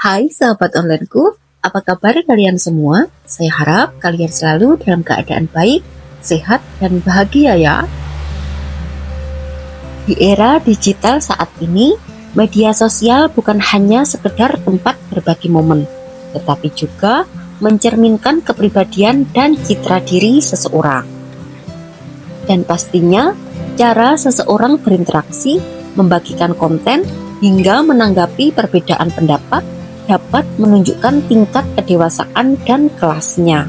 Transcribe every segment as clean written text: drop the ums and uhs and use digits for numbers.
Hai sahabat onlineku, apa kabar kalian semua? Saya harap kalian selalu dalam keadaan baik, sehat, dan bahagia ya. Di era digital saat ini, media sosial bukan hanya sekedar tempat berbagi momen, tetapi juga mencerminkan kepribadian dan citra diri seseorang. Dan pastinya, cara seseorang berinteraksi, membagikan konten, hingga menanggapi perbedaan pendapat dapat menunjukkan tingkat kedewasaan dan kelasnya.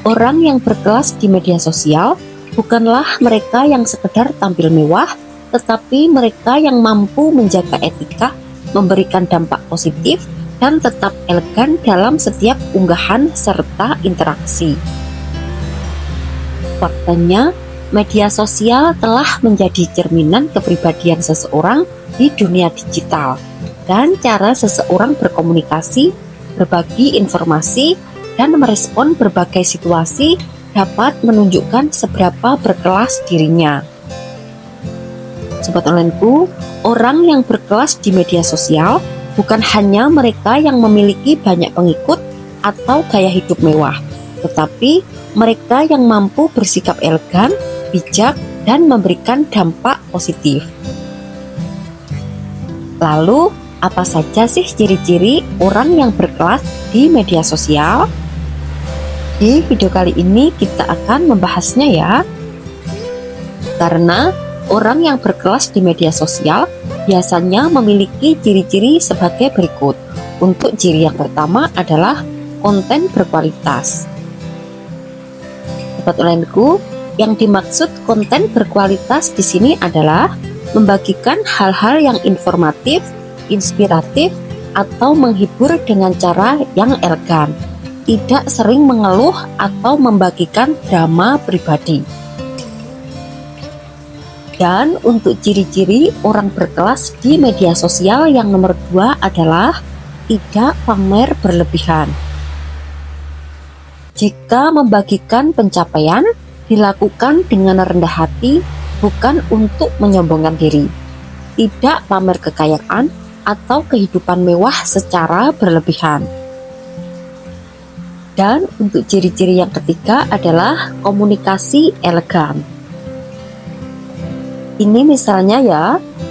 Orang yang berkelas di media sosial bukanlah mereka yang sekedar tampil mewah, tetapi mereka yang mampu menjaga etika, memberikan dampak positif, dan tetap elegan dalam setiap unggahan serta interaksi. Faktanya, media sosial telah menjadi cerminan kepribadian seseorang di dunia digital dan cara seseorang berkomunikasi, berbagi informasi, dan merespon berbagai situasi dapat menunjukkan seberapa berkelas dirinya. Sobat onlineku, orang yang berkelas di media sosial bukan hanya mereka yang memiliki banyak pengikut atau gaya hidup mewah, tetapi mereka yang mampu bersikap elegan, bijak, dan memberikan dampak positif. Lalu, apa saja sih ciri-ciri orang yang berkelas di media sosial? Di video kali ini kita akan membahasnya ya. Karena orang yang berkelas di media sosial biasanya memiliki ciri-ciri sebagai berikut. Untuk ciri yang pertama adalah konten berkualitas. Sobat onlineku, yang dimaksud konten berkualitas di sini adalah membagikan hal-hal yang informatif, inspiratif, atau menghibur dengan cara yang elegan, tidak sering mengeluh atau membagikan drama pribadi. Dan untuk ciri-ciri orang berkelas di media sosial yang nomor 2 adalah tidak pamer berlebihan. Jika membagikan pencapaian, dilakukan dengan rendah hati, bukan untuk menyombongkan diri. Tidak pamer kekayaan atau kehidupan mewah secara berlebihan. Dan untuk ciri-ciri yang ketiga adalah komunikasi elegan. Ini misalnya ya,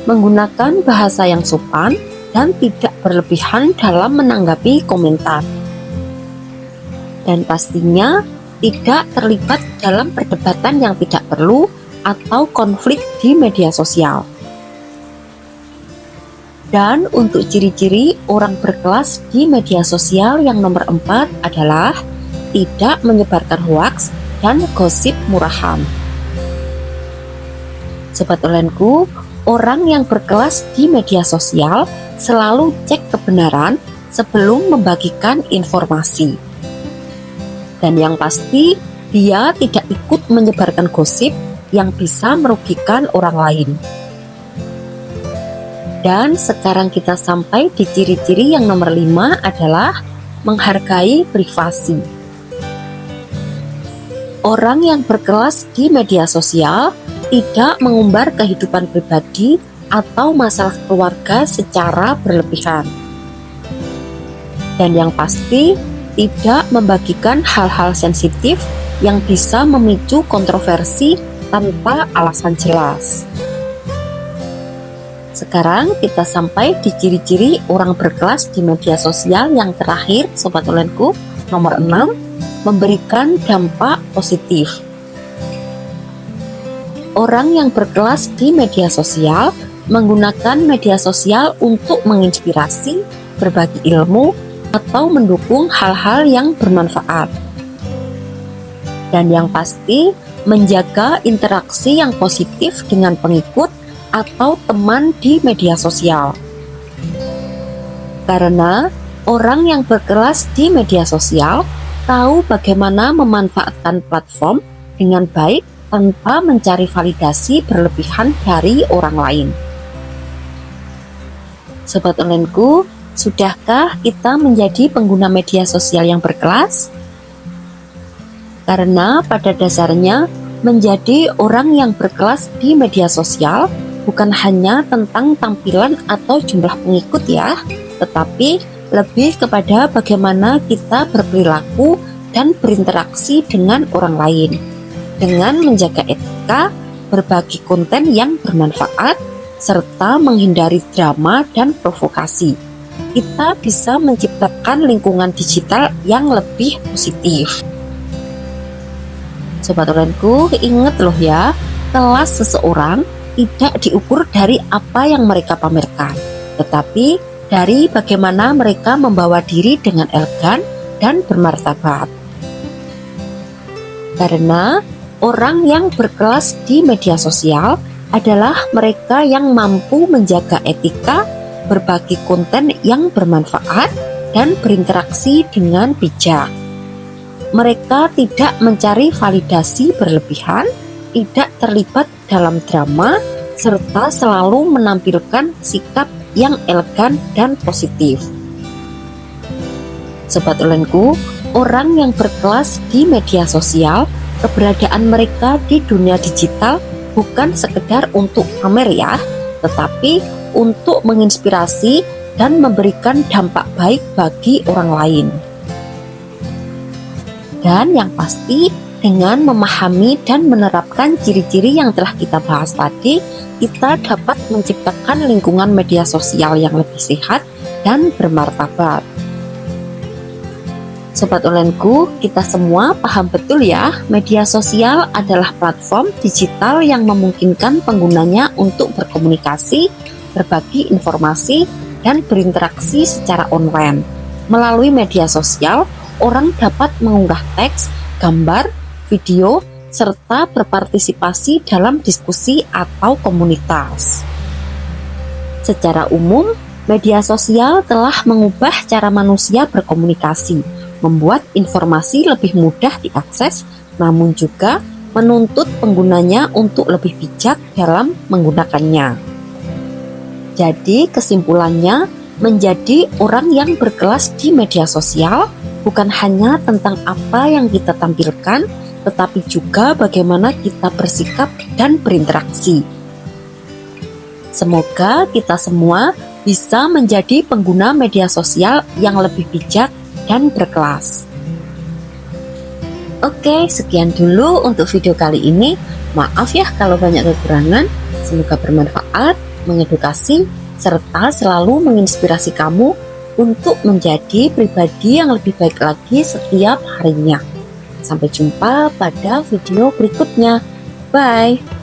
menggunakan bahasa yang sopan dan tidak berlebihan dalam menanggapi komentar. Dan pastinya tidak terlibat dalam perdebatan yang tidak perlu atau konflik di media sosial. Dan untuk ciri-ciri orang berkelas di media sosial yang nomor 4 adalah tidak menyebarkan hoaks dan gosip murahan. Sobat onlineku, orang yang berkelas di media sosial selalu cek kebenaran sebelum membagikan informasi. Dan yang pasti, dia tidak ikut menyebarkan gosip yang bisa merugikan orang lain. Dan sekarang kita sampai di ciri-ciri yang nomor 5 adalah menghargai privasi. Orang yang berkelas di media sosial tidak mengumbar kehidupan pribadi atau masalah keluarga secara berlebihan. Dan yang pasti, tidak membagikan hal-hal sensitif yang bisa memicu kontroversi tanpa alasan jelas. Sekarang kita sampai di ciri-ciri orang berkelas di media sosial yang terakhir, sobat onlineku, nomor 6, memberikan dampak positif. Orang yang berkelas di media sosial menggunakan media sosial untuk menginspirasi, berbagi ilmu, atau mendukung hal-hal yang bermanfaat. Dan yang pasti, menjaga interaksi yang positif dengan pengikut atau teman di media sosial. Karena orang yang berkelas di media sosial tahu bagaimana memanfaatkan platform dengan baik tanpa mencari validasi berlebihan dari orang lain. Sobat onlineku, sudahkah kita menjadi pengguna media sosial yang berkelas? Karena pada dasarnya menjadi orang yang berkelas di media sosial bukan hanya tentang tampilan atau jumlah pengikut ya, tetapi lebih kepada bagaimana kita berperilaku dan berinteraksi dengan orang lain. Dengan menjaga etika, berbagi konten yang bermanfaat, serta menghindari drama dan provokasi, kita bisa menciptakan lingkungan digital yang lebih positif. Sobat Onlineku, ingat loh ya, kelas seseorang tidak diukur dari apa yang mereka pamerkan, tetapi dari bagaimana mereka membawa diri dengan elegan dan bermartabat. Karena orang yang berkelas di media sosial adalah mereka yang mampu menjaga etika, berbagi konten yang bermanfaat, dan berinteraksi dengan bijak. Mereka tidak mencari validasi berlebihan, tidak terlibat dalam drama, serta selalu menampilkan sikap yang elegan dan positif. Sobat Onlineku, orang yang berkelas di media sosial, keberadaan mereka di dunia digital bukan sekedar untuk pamer ya, tetapi untuk menginspirasi dan memberikan dampak baik bagi orang lain. Dan yang pasti, dengan memahami dan menerapkan ciri-ciri yang telah kita bahas tadi, kita dapat menciptakan lingkungan media sosial yang lebih sehat dan bermartabat. Sobat Onlineku, kita semua paham betul ya, media sosial adalah platform digital yang memungkinkan penggunanya untuk berkomunikasi, berbagi informasi, dan berinteraksi secara online. Melalui media sosial, orang dapat mengunggah teks, gambar, video, serta berpartisipasi dalam diskusi atau komunitas. Secara umum, media sosial telah mengubah cara manusia berkomunikasi, membuat informasi lebih mudah diakses, namun juga menuntut penggunanya untuk lebih bijak dalam menggunakannya. Jadi kesimpulannya, menjadi orang yang berkelas di media sosial bukan hanya tentang apa yang kita tampilkan, tetapi juga bagaimana kita bersikap dan berinteraksi. Semoga kita semua bisa menjadi pengguna media sosial yang lebih bijak dan berkelas. Oke, sekian dulu untuk video kali ini. Maaf ya kalau banyak kekurangan. Semoga bermanfaat, mengedukasi, serta selalu menginspirasi kamu untuk menjadi pribadi yang lebih baik lagi setiap harinya. Sampai jumpa pada video berikutnya. Bye.